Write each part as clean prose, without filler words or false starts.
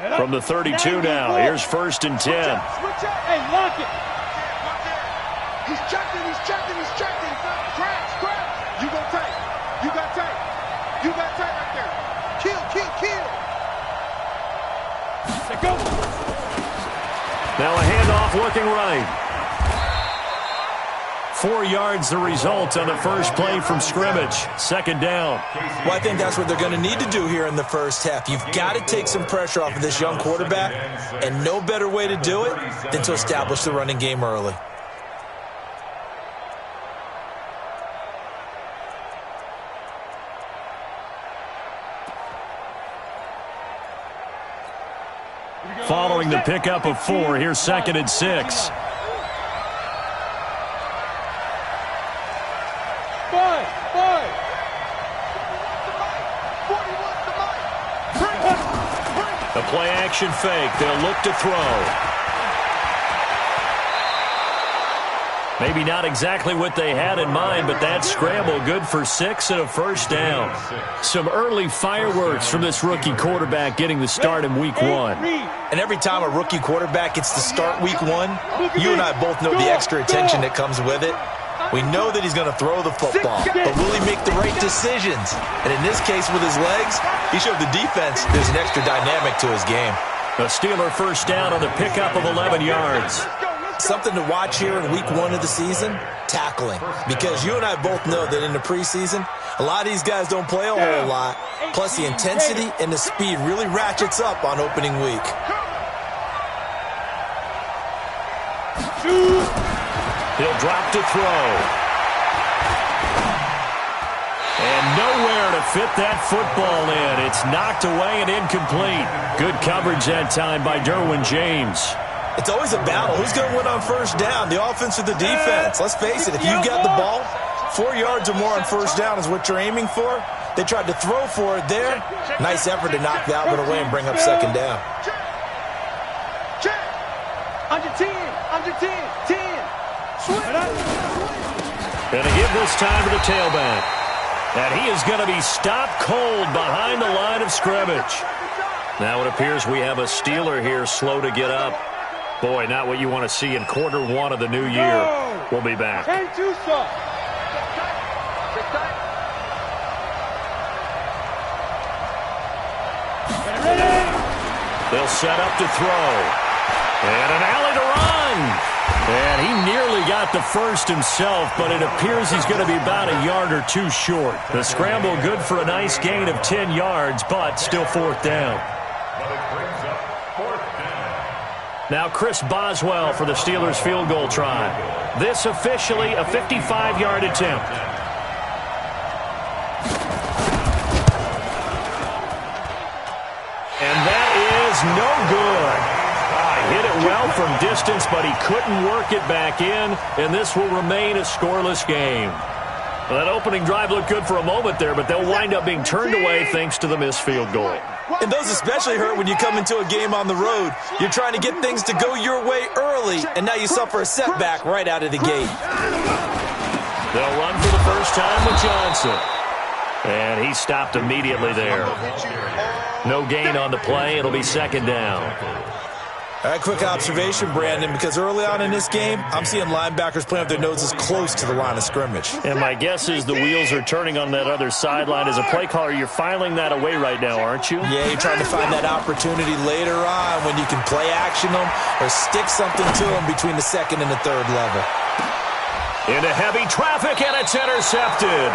From the 32 now, here's 1st and 10. Hey, lock it. He's checking. Crash. You got tape. You got tape right there. Kill. Go. Now a handoff looking right. 4 yards the result on the first play from scrimmage. 2nd down. Well, I think that's what they're going to need to do here in the first half. You've got to take some pressure off of this young quarterback, and no better way to do it than to establish the running game early. Following the pickup of 4, here's 2nd and 6. The play action fake. They'll look to throw. Maybe not exactly what they had in mind, but that scramble good for 6 and a 1st down. Some early fireworks from this rookie quarterback getting the start in week 1. And every time a rookie quarterback gets to start week 1, you and I both know the extra attention that comes with it. We know that he's going to throw the football, but will he make the right decisions? And in this case, with his legs, he showed the defense there's an extra dynamic to his game. A Steeler 1st down on the pickup of 11 yards. Something to watch here in week 1 of the season, tackling. Because you and I both know that in the preseason, a lot of these guys don't play a whole lot. Plus, the intensity and the speed really ratchets up on opening week. He'll drop to throw. And nowhere to fit that football in. It's knocked away and incomplete. Good coverage that time by Derwin James. It's always a battle. Who's going to win on 1st down, the offense or the defense? Let's face it, if you've got the ball, 4 yards or more on 1st down is what you're aiming for. They tried to throw for it there. Nice effort to knock that one away and bring up 2nd down. Under 10. 10. And a give this time to the tailback. And he is going to be stopped cold behind the line of scrimmage. Now it appears we have a Steeler here slow to get up. Boy, not what you want to see in quarter 1 of the new year. We'll be back. They'll set up to throw. And an alley to run. And he nearly got the first himself, but it appears he's going to be about a yard or 2 short. The scramble good for a nice gain of 10 yards, but still 4th down. Now Chris Boswell for the Steelers field goal try. This officially a 55-yard attempt. And that is no good. Hit it well from distance, but he couldn't work it back in, and this will remain a scoreless game. Well, that opening drive looked good for a moment there, but they'll wind up being turned away thanks to the missed field goal. And those especially hurt when you come into a game on the road. You're trying to get things to go your way early, and now you suffer a setback right out of the gate. They'll run for the first time with Johnson. And he stopped immediately there. No gain on the play. It'll be 2nd down. All right, quick observation, Brandon, because early on in this game, I'm seeing linebackers playing with their noses close to the line of scrimmage. And my guess is the wheels are turning on that other sideline. As a play caller, you're filing that away right now, aren't you? Yeah, you're trying to find that opportunity later on when you can play action them or stick something to them between the 2nd and the 3rd level. Into heavy traffic, and it's intercepted.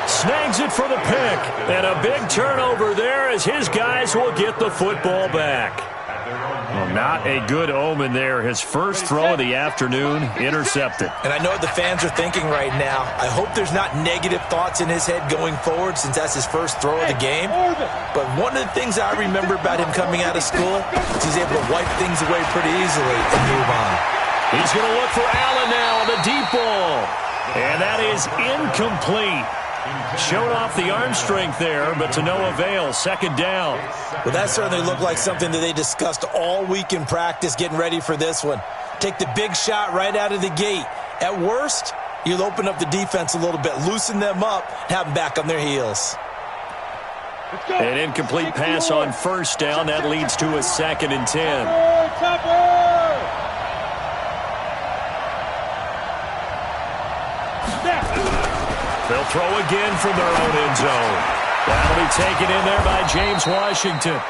Snags it for the pick. And a big turnover there as his guys will get the football back. Well, not a good omen there. His first throw of the afternoon intercepted. And I know what the fans are thinking right now. I hope there's not negative thoughts in his head going forward since that's his first throw of the game. But one of the things I remember about him coming out of school is he's able to wipe things away pretty easily and move on. He's going to look for Allen now on the deep ball. And that is incomplete. Showed off the arm strength there, but to no avail. 2nd down. Well, that certainly looked like something that they discussed all week in practice getting ready for this one. Take the big shot right out of the gate. At worst, you'll open up the defense a little bit, loosen them up, have them back on their heels. An incomplete pass on first down. That leads to a 2nd and 10. They'll throw again from their own end zone. That'll be taken in there by James Washington.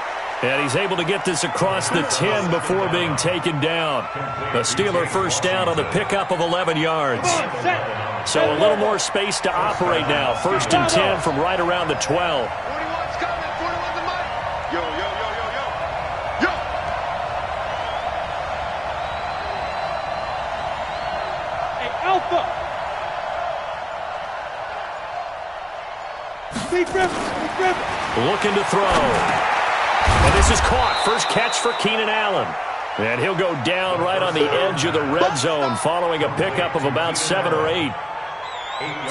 And he's able to get this across the 10 before being taken down. The Steeler first down on the pickup of 11 yards. So a little more space to operate now. 1st and 10 from right around the 12. 41's coming. 41's the mic. Yo, yo, yo, yo, yo. Yo. Hey, Alpha. Big Rivers. Looking to throw. And this is caught. First catch for Keenan Allen. And he'll go down right on the edge of the red zone following a pickup of about 7 or 8.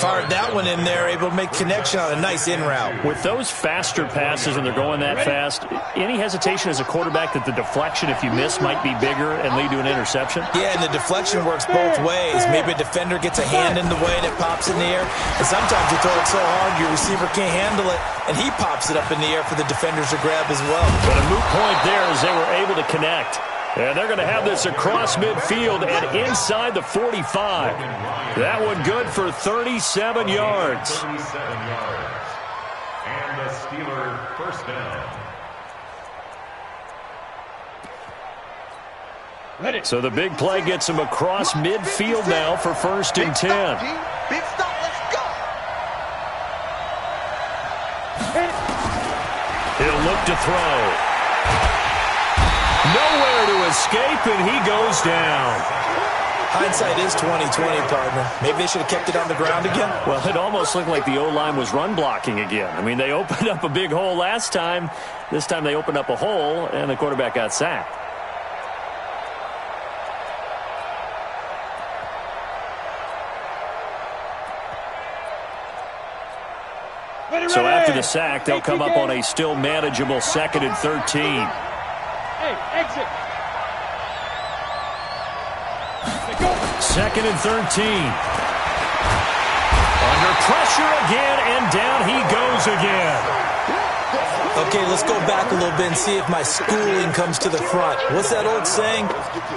Fired that one in there, able to make connection on a nice in route. With those faster passes and they're going that fast, any hesitation as a quarterback that the deflection, if you miss, might be bigger and lead to an interception? Yeah, and the deflection works both ways. Maybe a defender gets a hand in the way and it pops in the air. And sometimes you throw it so hard your receiver can't handle it, and he pops it up in the air for the defenders to grab as well. But a moot point there as they were able to connect. And they're going to have this across midfield and inside the 45. That one good for 37 yards. 37 yards. And the Steeler first down. So the big play gets him across midfield now for 1st and 10. Big stop. Let's go. He'll look to throw. Nowhere to escape, and he goes down. Hindsight is 20/20, partner. Maybe they should have kept it on the ground again. Well, it almost looked like the O-line was run blocking again. I mean, they opened up a big hole last time. This time they opened up a hole, and the quarterback got sacked. So after the sack, they'll come up on a still manageable 2nd and 13. Hey, exit. 2nd and 13. Under pressure again, and down he goes again. Okay, let's go back a little bit and see if my schooling comes to the front. What's that old saying?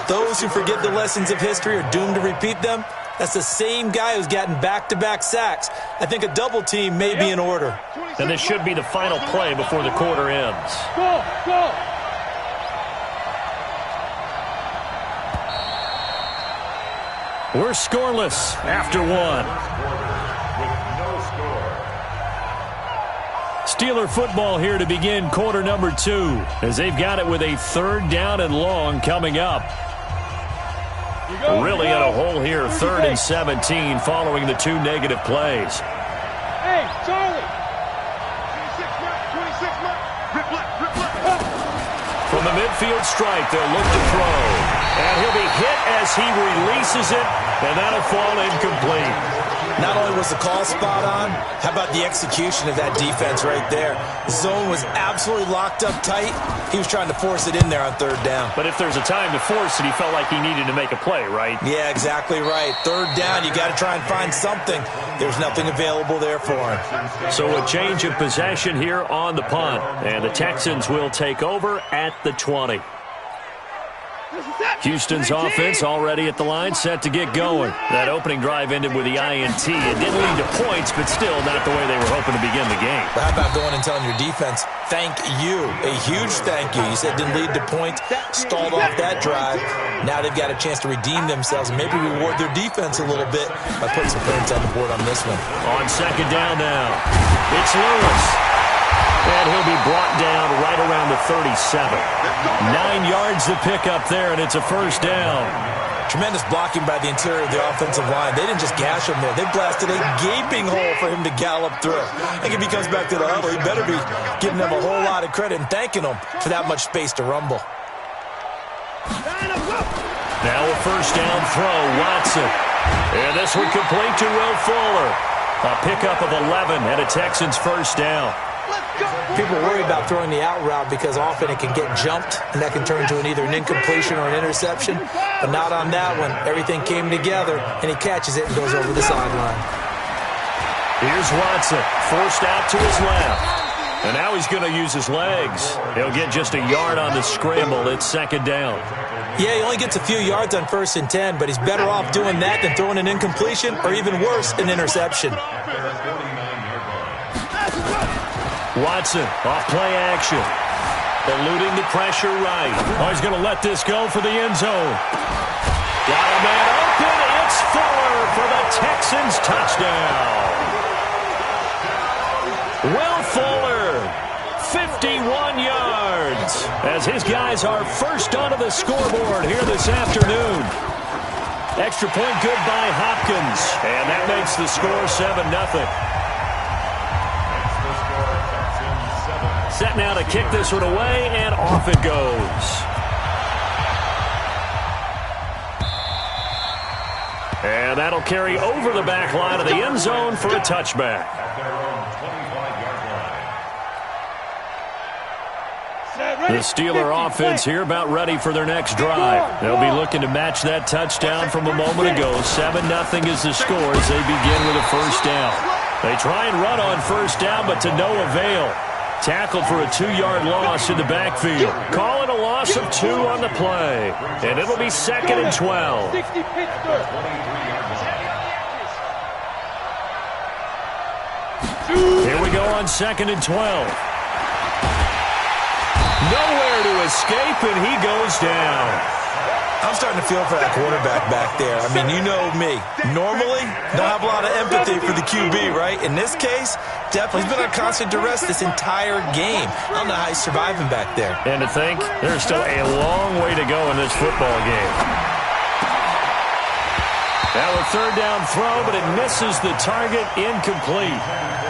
Those who forget the lessons of history are doomed to repeat them. That's the same guy who's gotten back-to-back sacks. I think a double team may be in order. And this should be the final play before the quarter ends. Go, go. We're scoreless after one. Steeler football here to begin quarter number 2 as they've got it with a 3rd down and long coming up. Really in a hole here, 3rd and 17 following the 2 negative plays. Hey, Charlie. 26 right. Rip left. From the midfield stripe, they'll look to throw. And he'll be hit as he releases it, and that'll fall incomplete. Not only was the call spot on, how about the execution of that defense right there? The zone was absolutely locked up tight. He was trying to force it in there on 3rd down. But if there's a time to force it, he felt like he needed to make a play, right? Yeah, exactly right. 3rd down, you got to try and find something. There's nothing available there for him. So a change of possession here on the punt, and the Texans will take over at the 20. Houston's offense already at the line, set to get going. That opening drive ended with the INT. It didn't lead to points, but still not the way they were hoping to begin the game. But how about going and telling your defense, thank you, a huge thank you. You said didn't lead to points, stalled off that drive. Now they've got a chance to redeem themselves and maybe reward their defense a little bit by putting some points on the board on this one. On 2nd down now, it's Lewis. And he'll be brought down right around the 37. 9 yards to pick up there, and it's a 1st down. Tremendous blocking by the interior of the offensive line. They didn't just gash him there. They blasted a gaping hole for him to gallop through. I think if he comes back to the huddle, he better be giving them a whole lot of credit and thanking them for that much space to rumble. Now a 1st down throw, Watson. And this one complete to Will Fuller. A pickup of 11 and a Texans 1st down. People worry about throwing the out route because often it can get jumped, and that can turn into either an incompletion or an interception. But not on that one. Everything came together, and he catches it and goes over the sideline. Here's Watson, forced out to his left. And now he's going to use his legs. He'll get just a yard on the scramble. It's second down. Yeah, he only gets a few yards on 1st and 10, but he's better off doing that than throwing an incompletion or even worse, an interception. Watson, off play action. Eluding the pressure right. Oh, he's going to let this go for the end zone. Got a man open. It's Fuller for the Texans touchdown. Will Fuller, 51 yards, as his guys are first onto the scoreboard here this afternoon. Extra point good by Hopkins, and that makes the score 7-0. Set now to kick this one away, and off it goes. And that'll carry over the back line of the end zone for a touchback. The Steeler offense here about ready for their next drive. They'll be looking to match that touchdown from a moment ago. 7-0 is the score as they begin with a first down. They try and run on first down, but to no avail. Tackled for a 2-yard loss in the backfield. Call it a loss of 2 on the play. And it'll be 2nd and 12. Here we go on 2nd and 12. Nowhere to escape, and he goes down. I'm starting to feel for that quarterback back there. I mean, you know me. Normally, don't have a lot of empathy for the QB, right? In this case, definitely. He's been on constant duress this entire game. I don't know how he's surviving back there. And to think, there's still a long way to go in this football game. Now a 3rd down throw, but it misses the target, incomplete.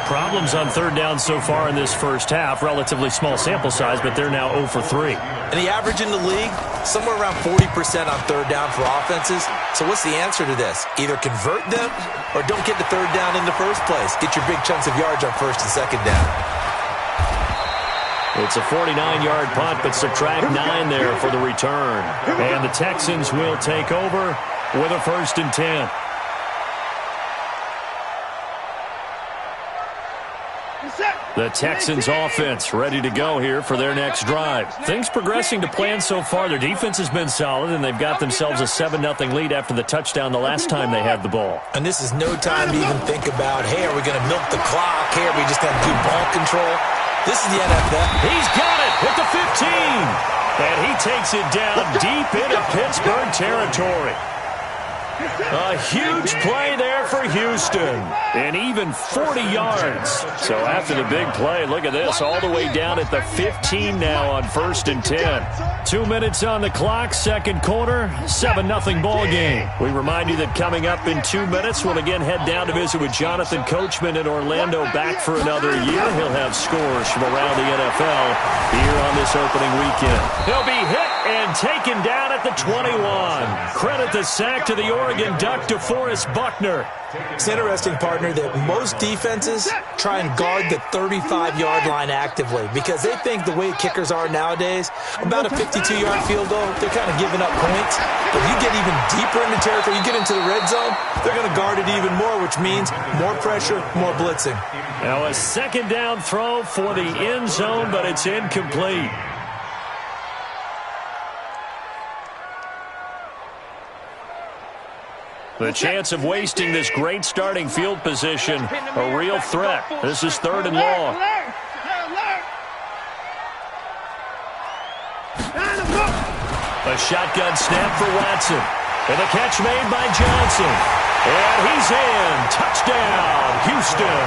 Problems on 3rd down so far in this first half. Relatively small sample size, but they're now 0 for 3. And the average in the league, somewhere around 40% on 3rd down for offenses. So what's the answer to this? Either convert them or don't get the 3rd down in the first place. Get your big chunks of yards on 1st and 2nd down. It's a 49-yard punt, but subtract 9 there for the return. And the Texans will take over with a 1st and 10. The Texans offense ready to go here for their next drive. Things progressing to plan so far. Their defense has been solid, and they've got themselves a 7-0 lead after the touchdown the last time they had the ball. And this is no time to even think about, hey, are we going to milk the clock? Hey, are we just going to do ball control? This is the NFL. He's got it at the 15. And he takes it down deep into Pittsburgh territory. A huge play there for Houston, and even 40 yards. So after the big play, look at this, all the way down at the 15 now on 1st and 10. 2 minutes on the clock, 2nd quarter, 7-0 ball game. We remind you that coming up in 2 minutes, we'll again head down to visit with Jonathan Coachman in Orlando, back for another year. He'll have scores from around the NFL here on this opening weekend. He'll be hit and taken down at the 21. Credit the sack to the Oregon Duck, DeForest Buckner. It's interesting, partner, that most defenses try and guard the 35-yard line actively because they think the way kickers are nowadays, about a 52-yard field goal, they're kind of giving up points. But you get even deeper into territory, you get into the red zone, they're going to guard it even more, which means more pressure, more blitzing. Now a 2nd down throw for the end zone, but it's incomplete. The chance of wasting this great starting field position, a real threat. This is 3rd and long. A shotgun snap for Watson. And the catch made by Johnson. And he's in. Touchdown, Houston.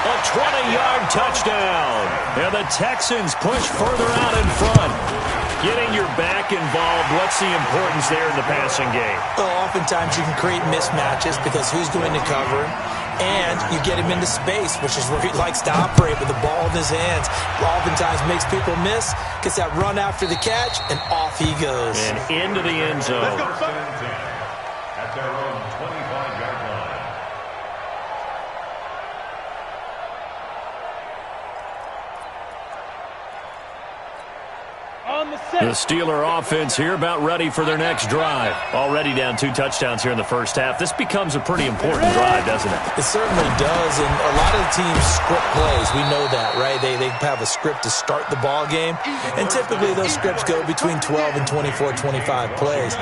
A 20-yard touchdown. And the Texans push further out in front. Getting your back involved, what's the importance there in the passing game? Well, oftentimes you can create mismatches because who's going to cover him? And you get him into space, which is where he likes to operate with the ball in his hands. Oftentimes makes people miss, gets that run after the catch, and off he goes. And into the end zone. At their own 25-yard line. On the The Steeler offense here about ready for their next drive. Already down 2 touchdowns here in the first half. This becomes a pretty important drive, doesn't it? It certainly does, and a lot of the teams script plays. We know that, right? They have a script to start the ball game, and typically those scripts go between 12 and 24, 25 plays.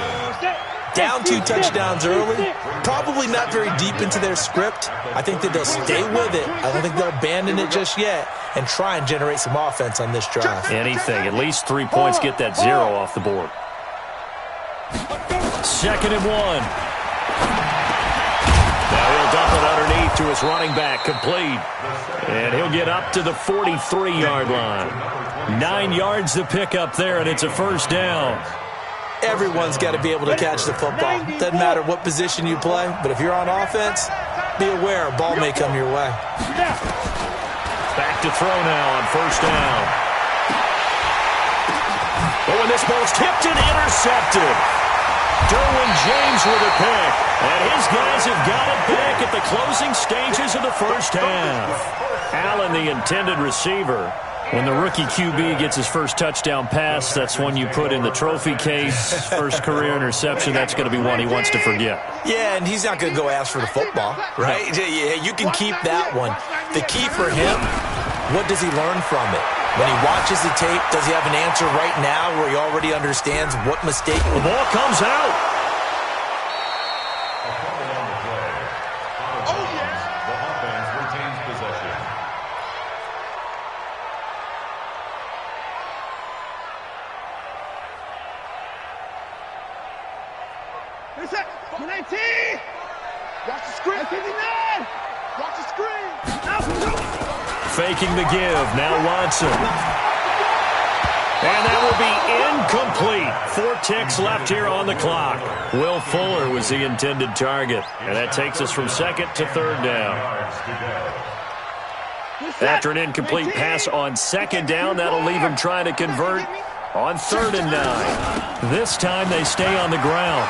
Down 2 touchdowns early, probably not very deep into their script. I think that they'll stay with it. I don't think they'll abandon it just yet and try and generate some offense on this drive. Anything. At least 3 points, get that 0 off the board. 2nd and 1. Now he'll dump it underneath to his running back, complete. And he'll get up to the 43-yard line. 9 yards to pick up there, and it's a first down. Everyone's got to be able to catch the football. Doesn't matter what position you play, but if you're on offense, be aware a ball may come your way. Back to throw now on first down. Oh, and this ball's tipped and intercepted. Derwin James with a pick. And his guys have got it back at the closing stages of the first half. Allen, the intended receiver. When the rookie QB gets his first touchdown pass, that's one you put in the trophy case. First career interception, that's going to be one he wants to forget. Yeah, and he's not going to go ask for the football, right? Yeah, you can keep that one. The key for him, what does he learn from it? When he watches the tape, does he have an answer right now where he already understands what mistake? The ball comes out. Watch the screen. Watch the screen. Faking the give. Now Watson. And that will be incomplete. 4 ticks left here on the clock. Will Fuller was the intended target. And that takes us from 2nd to 3rd down. After an incomplete pass on 2nd down, that'll leave him trying to convert on 3rd and 9. This time they stay on the ground.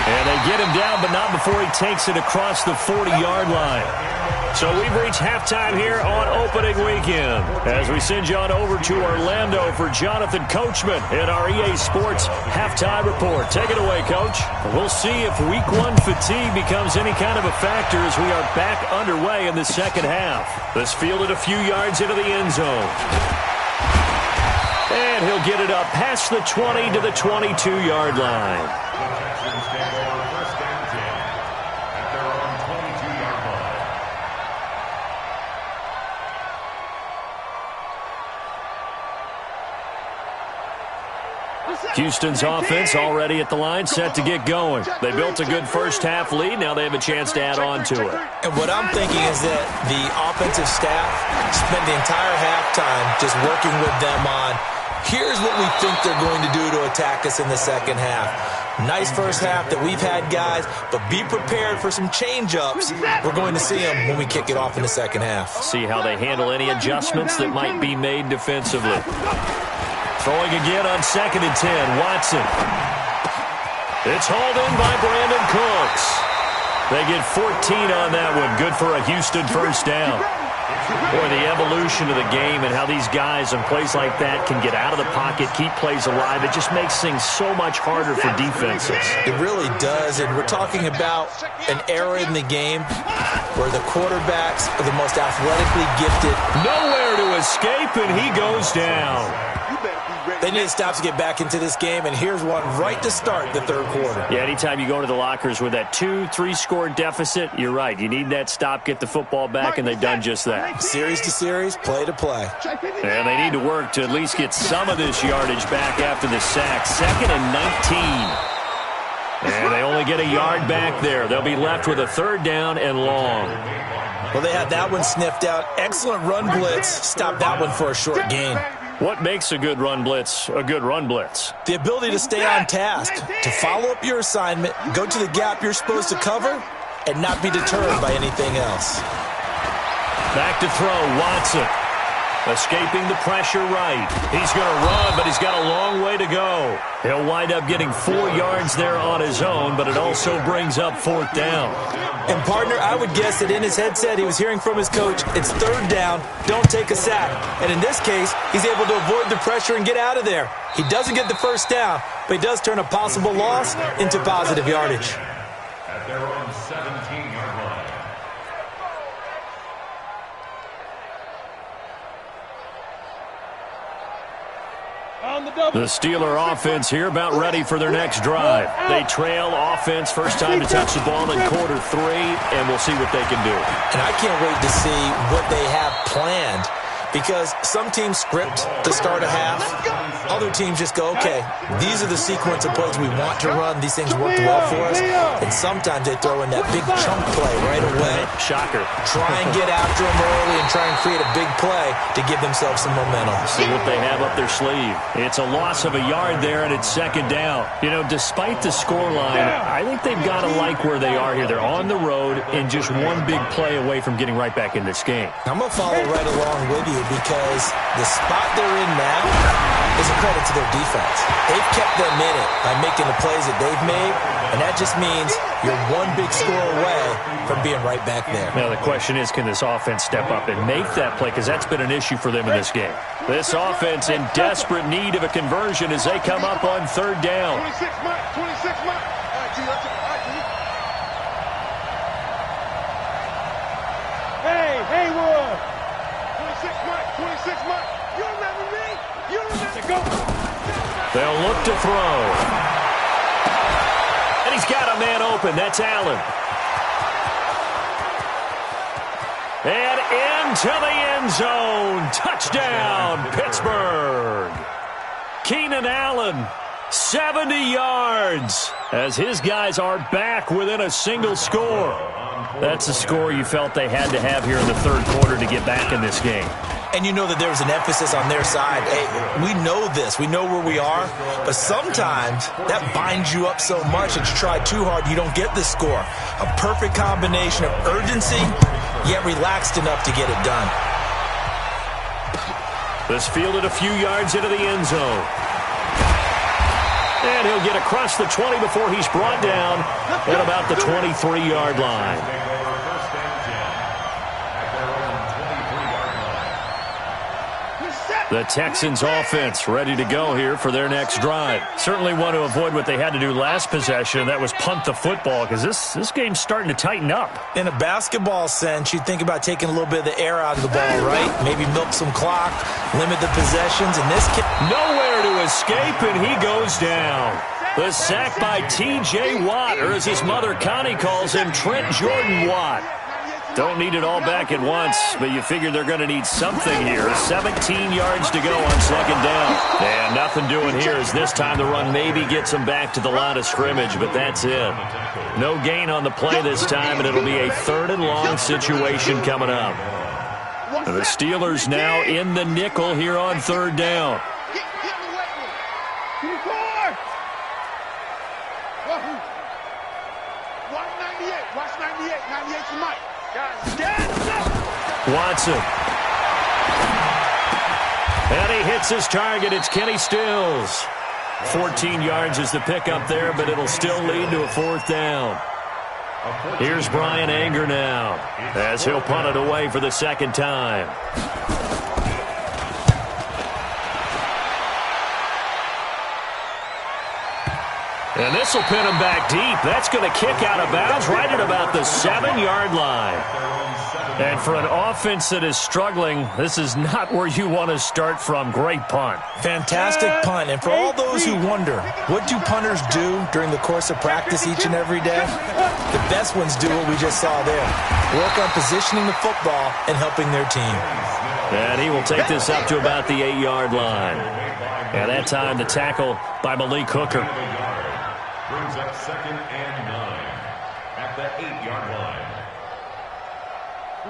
And they get him down, but not before he takes it across the 40-yard line. So we've reached halftime here on opening weekend as we send you on over to Orlando for Jonathan Coachman in our EA Sports halftime report. Take it away, Coach. We'll see if Week 1 fatigue becomes any kind of a factor as we are back underway in the second half. This fielded a few yards into the end zone. And he'll get it up past the 20 to the 22-yard line. Houston's offense already at the line, set to get going. They built a good first-half lead. Now they have a chance to add on to it. And what I'm thinking is that the offensive staff spent the entire halftime just working with them on, here's what we think they're going to do to attack us in the second half. Nice first half that we've had, guys, but be prepared for some change-ups. We're going to see them when we kick it off in the second half. See how they handle any adjustments that might be made defensively. Throwing again on 2nd and 10, Watson. It's hauled in by Brandon Cooks. They get 14 on that one. Good for a Houston first down. Boy, the evolution of the game and how these guys in plays like that can get out of the pocket, keep plays alive, it just makes things so much harder for defenses. It really does, and we're talking about an era in the game where the quarterbacks are the most athletically gifted. Nowhere to escape, and he goes down. They need to stop to get back into this game, and here's one right to start the third quarter. Yeah, anytime you go into the lockers with that 2-3 score deficit, you're right. You need that stop, get the football back, and they've done just that. Series to series, play to play. And they need to work to at least get some of this yardage back after the sack. 2nd and 19. And they only get a yard back there. They'll be left with a 3rd down and long. Well, they had that one sniffed out. Excellent run blitz. Stop that one for a short gain. What makes a good run blitz a good run blitz? The ability to stay on task, to follow up your assignment, go to the gap you're supposed to cover, and not be deterred by anything else. Back to throw, Watson. Escaping the pressure right. He's going to run, but he's got a long way to go. He'll wind up getting 4 yards there on his own, but it also brings up 4th down. And, partner, I would guess that in his headset he was hearing from his coach, it's 3rd down, don't take a sack. And in this case, he's able to avoid the pressure and get out of there. He doesn't get the 1st down, but he does turn a possible loss into positive yardage. At their own 17-yard line. The Steeler offense here about ready for their next drive. They trail offense, first time to touch the ball in quarter 3, and we'll see what they can do. And I can't wait to see what they have planned, because some teams script to start a half. Other teams just go, okay, these are the sequence of plays we want to run. These things worked well for us. And sometimes they throw in that big chunk play right away. Shocker. Try and get after them early and try and create a big play to give themselves some momentum. See what they have up their sleeve. It's a loss of a yard there, and it's 2nd down. You know, despite the scoreline, I think they've got to like where they are here. They're on the road and just one big play away from getting right back in this game. I'm going to follow right along with you, because the spot they're in now is a credit to their defense. They've kept them in it by making the plays that they've made, and that just means you're one big score away from being right back there. Now the question is, can this offense step up and make that play, because that's been an issue for them in this game. This offense in desperate need of a conversion as they come up on 3rd down. 26 Mike, 26 Mike. All right, G, all right, G. Hey, Haywood. 26 Mike, 26 Mike. You remember me? You remember go. They'll look to throw. And he's got a man open. That's Allen. And into the end zone. Touchdown, Pittsburgh. Keenan Allen, 70 yards, as his guys are back within a single score. That's a score you felt they had to have here in the 3rd quarter to get back in this game. And you know that there was an emphasis on their side. Hey, we know this. We know where we are. But sometimes that binds you up so much that you try too hard, you don't get the score. A perfect combination of urgency, yet relaxed enough to get it done. This fielded a few yards into the end zone. And he'll get across the 20 before he's brought down at about the 23-yard line. The Texans offense ready to go here for their next drive. Certainly want to avoid what they had to do last possession. That was punt the football, because this game's starting to tighten up. In a basketball sense, you think about taking a little bit of the air out of the ball, right? Maybe milk some clock, limit the possessions. In this case, nowhere to escape, and he goes down. The sack by T.J. Watt, or as his mother Connie calls him, Trent Jordan Watt. Don't need it all back at once, but you figure they're going to need something here. 17 yards to go on 2nd down. And nothing doing here as this time the run maybe gets them back to the line of scrimmage, but that's it. No gain on the play this time, and it'll be a 3rd and long situation coming up. The Steelers now in the nickel here on 3rd down. Watch 98. 98 for Mike. Watson. And he hits his target. It's Kenny Stills. 14 yards is the pickup there, but it'll still lead to a 4th down. Here's Brian Anger now, as he'll punt it away for the 2nd time. And this will pin him back deep. That's going to kick out of bounds right at about the 7-yard line. And for an offense that is struggling, this is not where you want to start from. Great punt. Fantastic punt. And for all those who wonder, what do punters do during the course of practice each and every day? The best ones do what we just saw there. Work on positioning the football and helping their team. And he will take this up to about the 8-yard line. And that time the tackle by Malik Hooker. Brings up 2nd and 9 at the 8-yard line.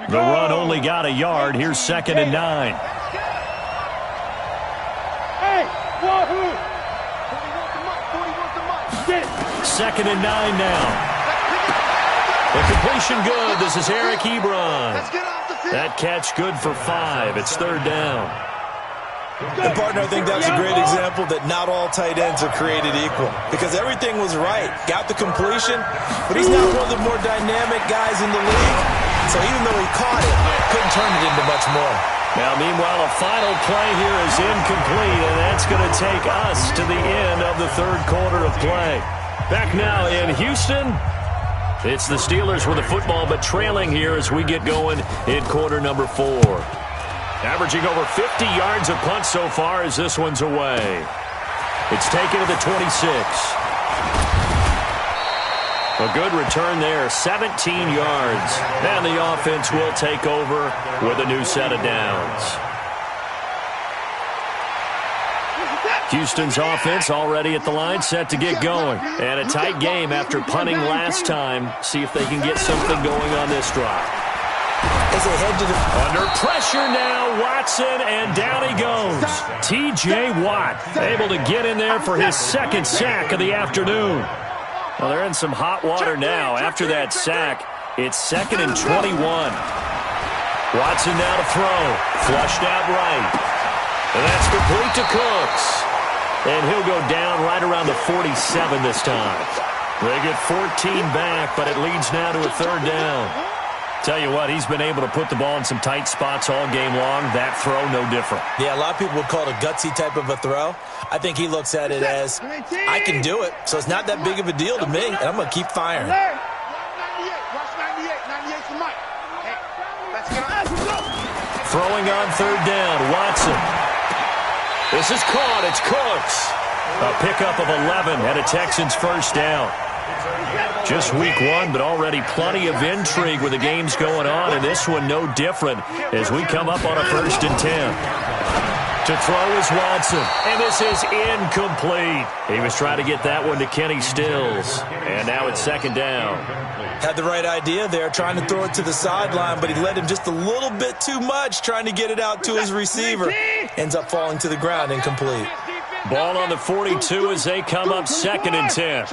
The run only got a yard. Here's 2nd and 9. Hey, wahoo! 2nd and 9 now. The completion good. This is Eric Ebron. Let's get off the That catch good for 5. It's third down. And, partner, I think that's a great example that not all tight ends are created equal because everything was right. Got the completion, but he's not one of the more dynamic guys in the league. So even though he caught it, couldn't turn it into much more. Now, meanwhile, a final play here is incomplete, and that's going to take us to the end of the third quarter of play. Back now in Houston, it's the Steelers with the football, but trailing here as we get going in quarter number 4. Averaging over 50 yards a punt so far as this one's away. It's taken to the 26. A good return there, 17 yards. And the offense will take over with a new set of downs. Houston's offense already at the line, set to get going. And a tight game after punting last time. See if they can get something going on this drive. As they head to the... Under pressure now, Watson, and down he goes. T.J. Watt able to get in there for his second sack of the afternoon. Well, they're in some hot water now. After that sack, it's 2nd and 21. Watson now to throw. Flushed out right. And that's complete to Cooks. And he'll go down right around the 47 this time. They get 14 back, but it leads now to a third down. Tell you what, he's been able to put the ball in some tight spots all game long. That throw, no different. Yeah, a lot of people would call it a gutsy type of a throw. I think he looks at it as, I can do it, so it's not that big of a deal to me, and I'm going to keep firing. Throwing on third down, Watson. This is caught. It's Cooks. A pickup of 11 and a Texans first down. Just week 1, but already plenty of intrigue with the games going on, and this one no different as we come up on a 1st and 10. To throw is Watson, and this is incomplete. He was trying to get that one to Kenny Stills, and now it's 2nd down. Had the right idea there, trying to throw it to the sideline, but he led him just a little bit too much, trying to get it out to his receiver. Ends up falling to the ground, incomplete. Ball on the 42 as they come up 2nd and 10.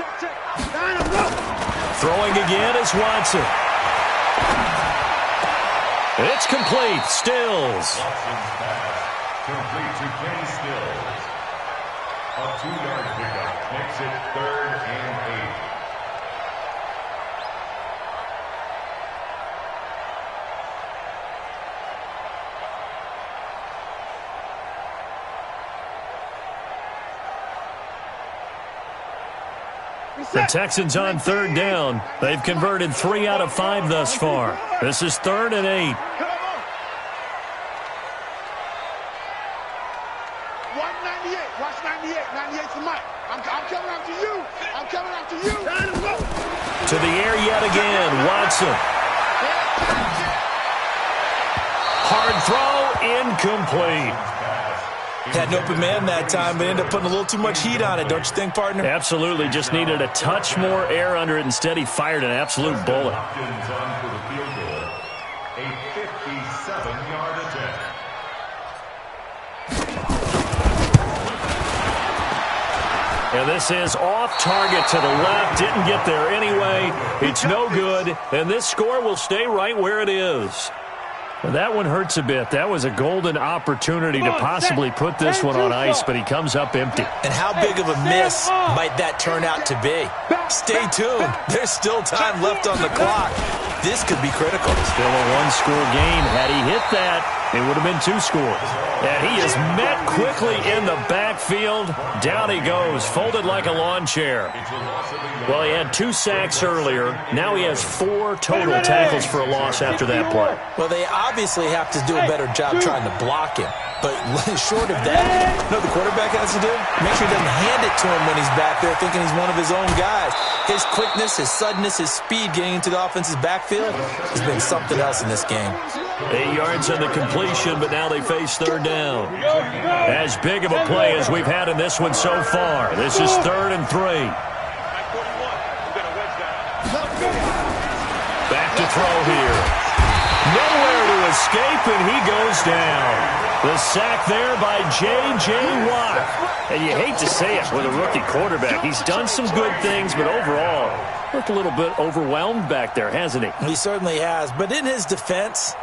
Throwing again is Watson. It's complete. Stills. Complete to Kenny Stills. A 2-yard pickup makes it 3rd and 8. The Texans on third down. They've converted 3 out of 5 thus far. This is 3rd and 8. Watch 98. 98 to Mike. I'm coming after you. I'm coming after you. To the air yet again. Watson. Hard throw. Incomplete. Had an open man that time, but ended up putting a little too much heat on it, don't you think, partner? Absolutely. Just needed a touch more air under it. Instead, he fired an absolute bullet. Hopkins on for the field goal. A 57-yard attempt. And this is off target to the left. Didn't get there anyway. It's no good. And this score will stay right where it is. And that one hurts a bit. That was a golden opportunity to possibly put this one on ice, but he comes up empty. And how big of a miss might that turn out to be? Stay tuned. There's still time left on the clock. This could be critical. Still a one-score game. Had he hit that, it would have been 2 scores. And he is met quickly in the backfield. Down he goes, folded like a lawn chair. Well, he had 2 sacks earlier. Now he has 4 total tackles for a loss after that play. Well, they obviously have to do a better job trying to block him. But short of that, you know what the quarterback has to do? Make sure he doesn't hand it to him when he's back there thinking he's one of his own guys. His quickness, his suddenness, his speed getting into the offense's backfield has been something else in this game. 8 yards on the completion, but now they face third down. As big of a play as we've had in this one so far. This is 3rd and 3. Back to throw here. Nowhere to escape, and he goes down. The sack there by J.J. Watt. And you hate to say it with a rookie quarterback. He's done some good things, but overall, looked a little bit overwhelmed back there, hasn't he? He certainly has. But in his defense,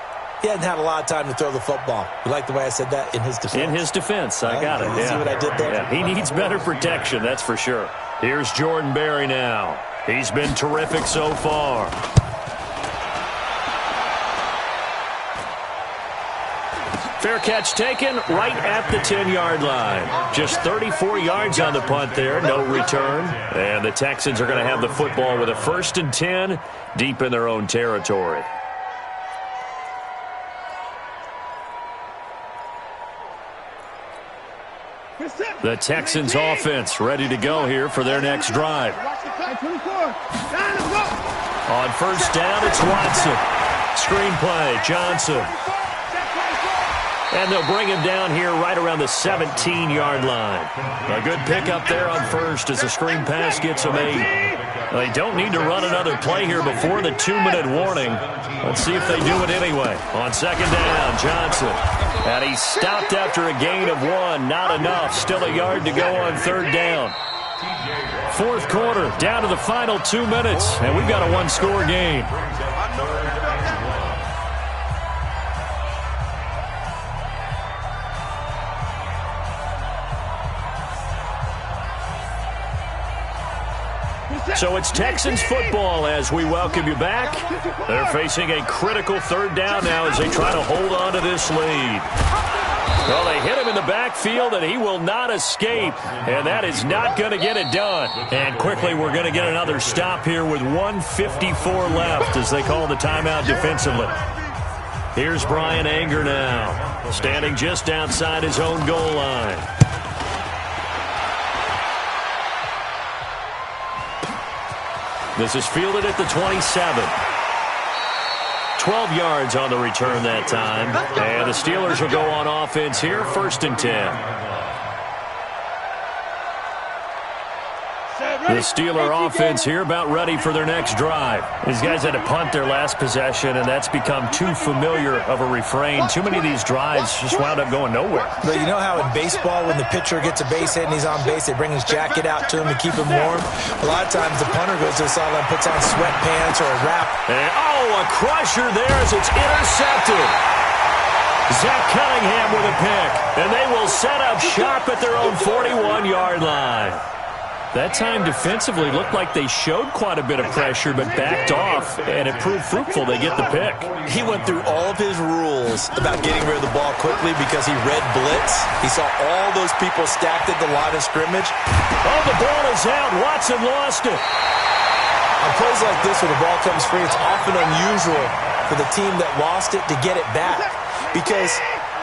He hasn't had a lot of time to throw the football. You like the way I said that? In his defense. In his defense, I got it. See what I did there? Yeah, he needs better protection, that's for sure. Here's Jordan Berry now. He's been terrific so far. Fair catch taken right at the 10-yard line. Just 34 yards on the punt there, no return. And the Texans are going to have the football with a 1st and 10 deep in their own territory. The Texans offense ready to go here for their next drive. On 1st down, it's Watson. Screenplay, Johnson. And they'll bring him down here right around the 17-yard line. A good pickup there on 1st as the screen pass gets him 8. They don't need to run another play here before the 2-minute warning. Let's see if they do it anyway. On 2nd down, Johnson. And he's stopped after a gain of 1. Not enough. Still a yard to go on 3rd down. 4th quarter, down to the final 2 minutes. And we've got a 1-score game. So it's Texans football as we welcome you back. They're facing a critical 3rd down now as they try to hold on to this lead. Well, they hit him in the backfield, and he will not escape. And that is not going to get it done. And quickly, we're going to get another stop here with 1:54 left as they call the timeout defensively. Here's Brian Anger now, standing just outside his own goal line. This is fielded at the 27. 12 yards on the return that time. And the Steelers will go on offense here, 1st and 10. The Steeler offense here about ready for their next drive. These guys had to punt their last possession, and that's become too familiar of a refrain. Too many of these drives just wound up going nowhere. But you know how in baseball, when the pitcher gets a base hit and he's on base, they bring his jacket out to him to keep him warm? A lot of times the punter goes to the sideline, puts on sweatpants or a wrap. And, a crusher there as it's intercepted. Zach Cunningham with a pick, and they will set up shop at their own 41-yard line. That time defensively looked like they showed quite a bit of pressure but backed off, and it proved fruitful. They get the pick. He went through all of his rules about getting rid of the ball quickly because he read blitz. He saw all those people stacked at the line of scrimmage. Oh, the ball is out. Watson lost it. On plays like this where the ball comes free, it's often unusual for the team that lost it to get it back because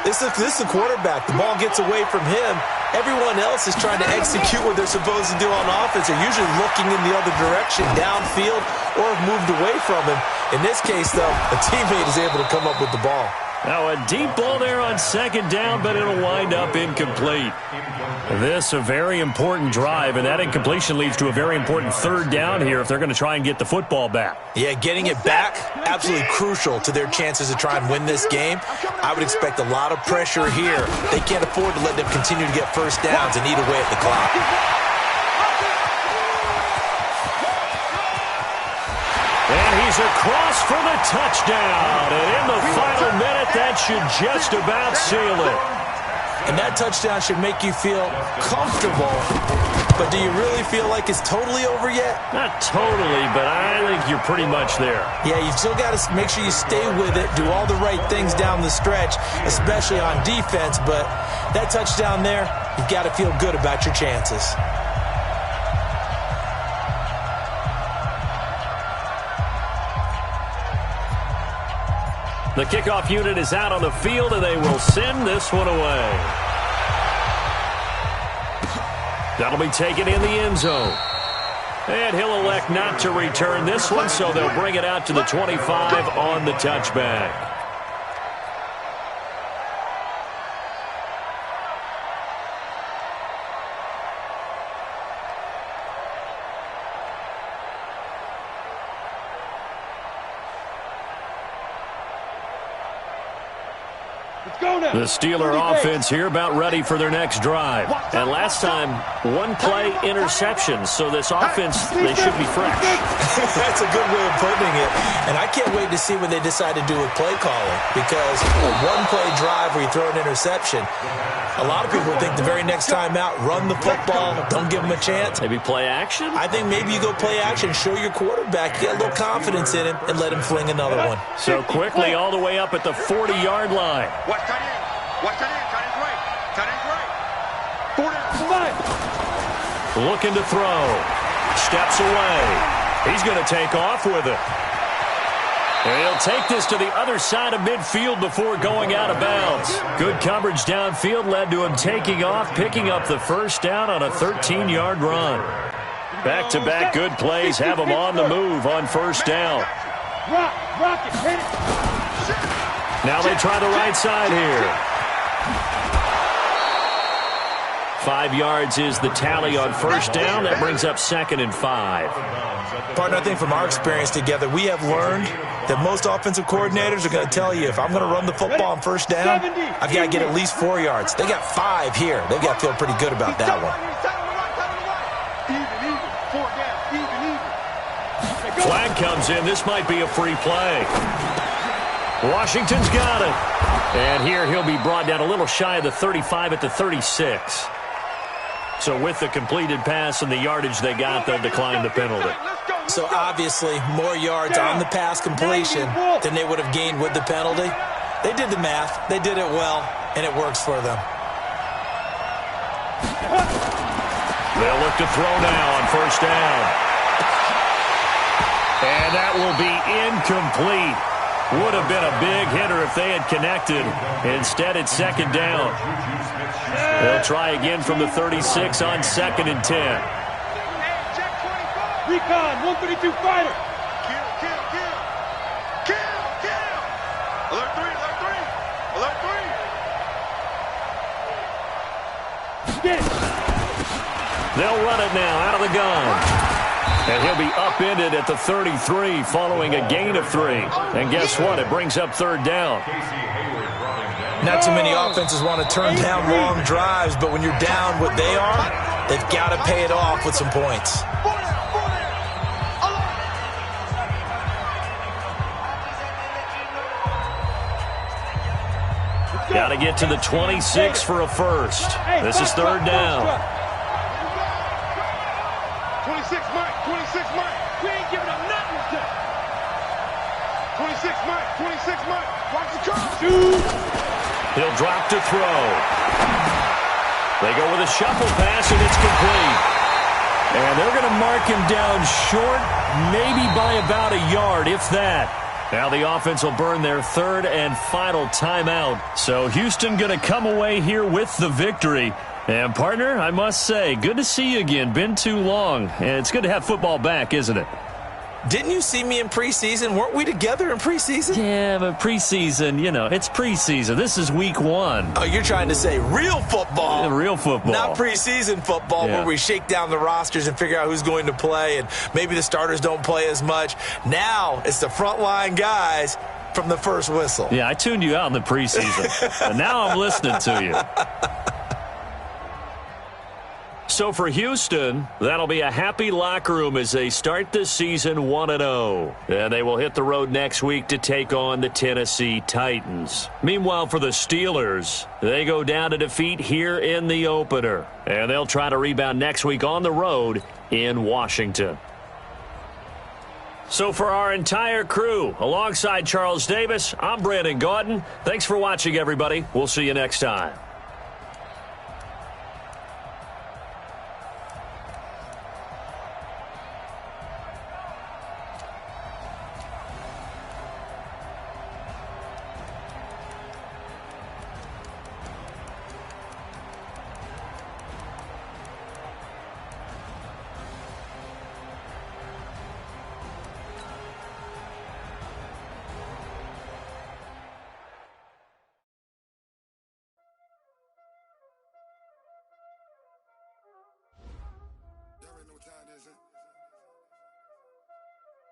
this is the quarterback. The ball gets away from him. Everyone else is trying to execute what they're supposed to do on offense. They're usually looking in the other direction, downfield, or have moved away from him. In this case, though, a teammate is able to come up with the ball. Now a deep ball there on 2nd down, but it'll wind up incomplete. This a very important drive, and that incompletion leads to a very important 3rd down here if they're going to try and get the football back. Yeah, getting it back, absolutely crucial to their chances to try and win this game. I would expect a lot of pressure here. They can't afford to let them continue to get 1st downs and eat away at the clock. And he's across for the touchdown. And in the final minute, that should just about seal it. And that touchdown should make you feel comfortable. But do you really feel like it's totally over yet? Not totally, but I think you're pretty much there. Yeah, you've still got to make sure you stay with it, do all the right things down the stretch, especially on defense. But that touchdown there, you've got to feel good about your chances. The kickoff unit is out on the field, and they will send this one away. That'll be taken in the end zone. And he'll elect not to return this one, so they'll bring it out to the 25 on the touchback. Let's go now. The Steeler offense here about ready for their next drive. And last time, one play interception, so this offense, they should be fresh. That's a good way of putting it. And I can't wait to see what they decide to do with play calling, because a one-play drive where you throw an interception, a lot of people think the very next time out, run the football, don't give them a chance. Maybe play action? I think maybe you go play action, show your quarterback, get a little confidence in him, and let him fling another one. So quickly all the way up at the 40-yard line. Watch tight end. Watch tight end. Tight end's right. Tight end's right. 4 down. Looking to throw. Steps away. He's going to take off with it. And he'll take this to the other side of midfield before going out of bounds. Good coverage downfield led to him taking off, picking up the first down on a 13-yard run. Back-to-back good plays have him on the move on first down. Rock it, hit it. Now they try the right side here. 5 yards is the tally on first down. That brings up 2nd and 5. Partner, I think from our experience together, we have learned that most offensive coordinators are going to tell you, if I'm going to run the football on first down, I've got to get at least 4 yards. They got 5 here. They've got to feel pretty good about that one. Flag comes in. This might be a free play. Washington's got it. And here he'll be brought down a little shy of the 35 at the 36. So with the completed pass and the yardage they got, they'll decline the penalty. So obviously more yards on the pass completion than they would have gained with the penalty. They did the math. They did it well, and it works for them. They'll look to throw now on first down. And that will be incomplete. Would have been a big hitter if they had connected. Instead, it's 2nd down. They'll try again from the 36 on 2nd and 10. Recon, 132 fighter. Kill. Alert 3. Get it. They'll run it now out of the gun. And he'll be upended at the 33 following a gain of 3. And guess what? It brings up 3rd down. Not too many offenses want to turn down long drives, but when you're down what they are, they've got to pay it off with some points. Got to get to the 26 for a first. This is 3rd down. 26 Mike. We ain't giving up nothing. 26 Mike. Watch the curve. He'll drop to throw. They go with a shuffle pass, and it's complete. And they're going to mark him down short, maybe by about a yard, if that. Now the offense will burn their 3rd and final timeout. So Houston going to come away here with the victory. And, partner, I must say, good to see you again. Been too long. And it's good to have football back, isn't it? Didn't you see me in preseason? Weren't we together in preseason? Yeah, but preseason, it's preseason. This is week 1. Oh, you're trying to say real football. Real football. Not preseason football where we shake down the rosters and figure out who's going to play, and maybe the starters don't play as much. Now it's the frontline guys from the first whistle. Yeah, I tuned you out in the preseason. And now I'm listening to you. So for Houston, that'll be a happy locker room as they start the season 1-0. And they will hit the road next week to take on the Tennessee Titans. Meanwhile, for the Steelers, they go down to defeat here in the opener. And they'll try to rebound next week on the road in Washington. So for our entire crew, alongside Charles Davis, I'm Brandon Gaudin. Thanks for watching, everybody. We'll see you next time.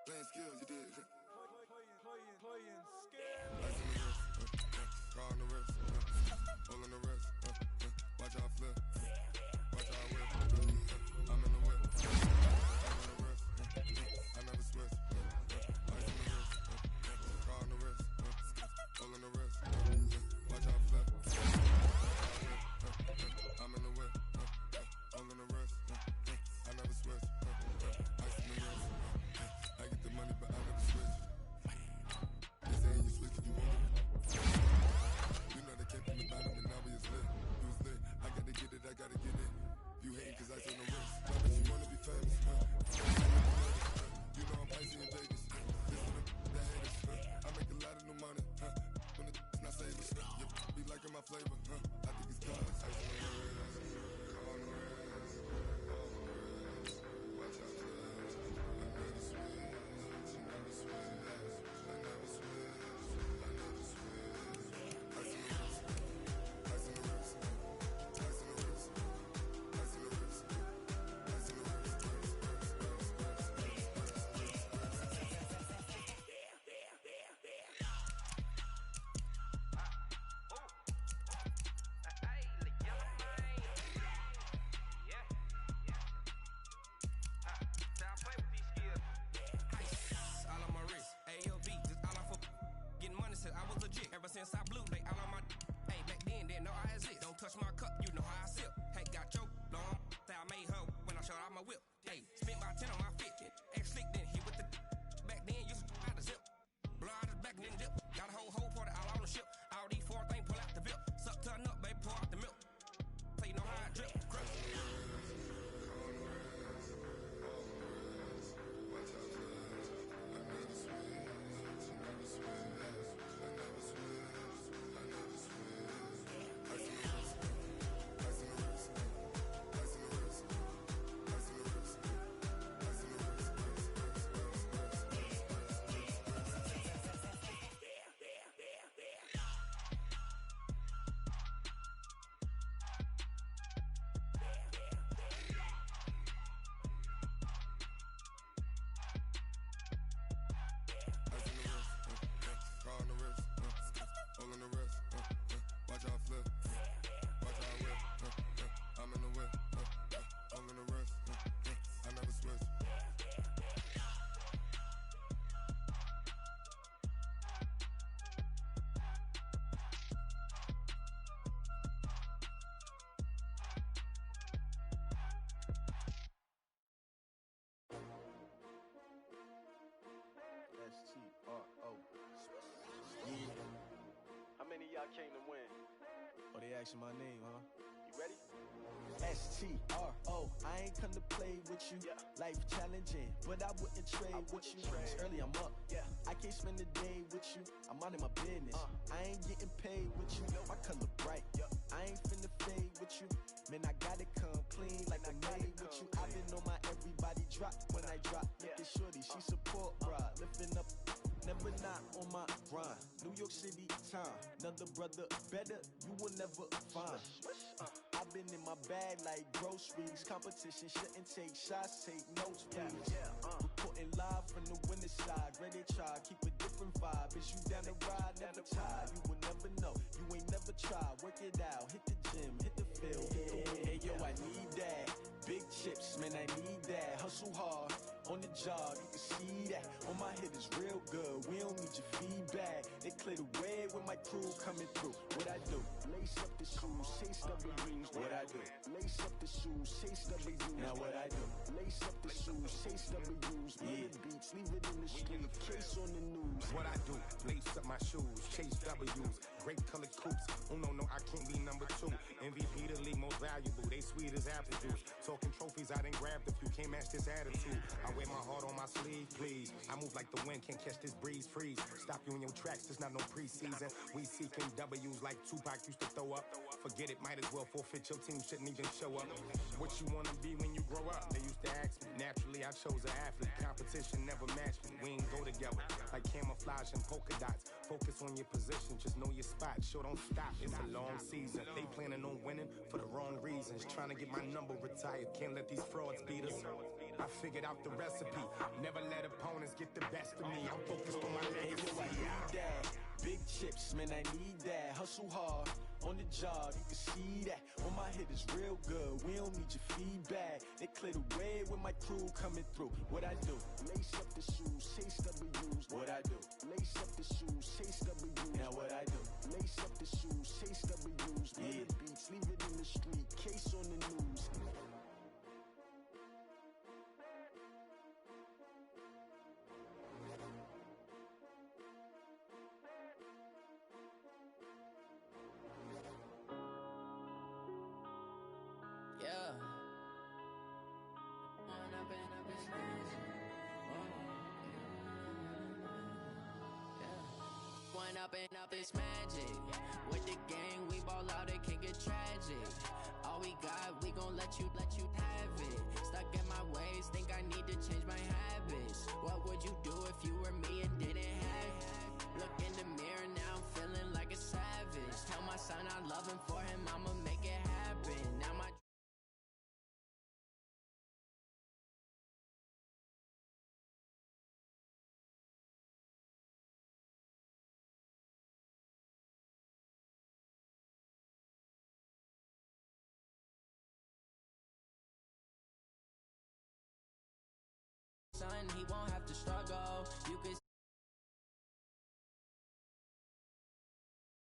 Playing skills, you did. Playing skills. car on the wrist, all on the wrist, watch how I flip, watch how I whip, I'm in the whip, I'm on the wrist, I never switch, ice on the wrist, car on the wrist, all on the wrist, watch how I flip, watch how I whip, I'm in the whip, all on the wrist, I never switch, ice on the wrist, I get the money but I never switch. They saying you switch if you want it. You know they came from the bottom and now we is lit. You was lit. I gotta get it, I gotta get it. You hating cause I on the wrist. Now that you wanna be famous, you know I'm pricey in Vegas. This for the haters, I make a lot of new money, when it's not savers. You be liking my flavor, I think it's cause ice on the wrist, on the wrist, watch out for this. I never switch, I never switch, I never switch. Ever since I blew, they all on my hey, back then, didn't know I exist. Don't touch my cup, you know how I sip. Hey, got your long, say I made her when I showed out my whip. Hey, spent my 10 on my fit, ex-slick, then hit with the back then, used to out the zip. Blow out the back and then dip. Got a whole party all on the ship. All these four things, pull out the VIP. Suck, turn up, baby, pour out the milk. So you know how I drip. How many of y'all came to win? Oh, they asking my name, huh? You ready? S-T-R-O, I ain't come to play with you. Yeah. Life challenging, but I wouldn't trade with you. It's early, I'm up. Yeah. I can't spend the day with you. I'm minding my business. I ain't getting paid with you. My color bright. Yeah. I ain't finna fade with you. Man, I gotta come clean like I made with you. I've been on my everybody drop when I drop. Look at shorty, she support, bruh. Lifting up. Never not on my grind. New York City time. Another brother better, you will never find. I've been in my bag like groceries. Competition shouldn't take shots, take notes, please. Reporting live from the winter side. Ready to try, keep a different vibe. Is you down the ride, never tired. You will never know, you ain't never tried. Work it out, hit the gym, hit the field. Hey yo, I need that. Big chips, man, I need that. Hustle hard, on the job, you can see that. On my hit is real good, we don't need your feedback. They clear the way with my crew coming through. What I do? Lace up the shoes, chase W's. What I do? Lace up the shoes, chase W's. Now what I do? Lace up the shoes, chase W's. Yeah. Beats, leave it in the street, case on the news. What I do? Lace up my shoes, chase W's. Great colored coops. Oh no, I can't be number 2. MVP the league most valuable. They sweet as apple juice. Talking trophies, I done grabbed a few. Can't match this attitude. I wear my heart on my sleeve, please. I move like the wind, can't catch this breeze, freeze. Stop you in your tracks, there's not no preseason. We seeking W's like Tupac used to throw up. Forget it, might as well forfeit. Your team shouldn't even show up. What you wanna be when you grow up? They used to ask me. Naturally, I chose an athlete. Competition never matched me. We ain't go together like camouflage and polka dots. Focus on your position, just know your spot. Sure, don't stop. It's a long season. They planning on winning for the wrong reasons. Trying to get my number retired. Can't let these frauds beat us. I figured out the recipe. Never let opponents get the best of me. I'm focused on my legacy. Big chips, man, I need that. Hustle hard, on the job, you can see that. On my head is real good, we don't need your feedback. They clear the way with my crew coming through. What I do? Lace up the shoes, chase W's. What I do? Lace up the shoes, chase W's. Now what I do? Lace up the shoes, chase W's. Yeah. The beats, leave it in the street, case on the news. Yeah. One up and up is magic. With the gang, we ball out, it can get tragic. All we got, we gon' let you have it. Stuck in my ways, think I need to change my habits. What would you do if you were me and didn't have it? Look in the mirror, now I'm feeling like a savage. Tell my son I love him, for him I'ma make it happen. Now my son, he won't have to struggle. You could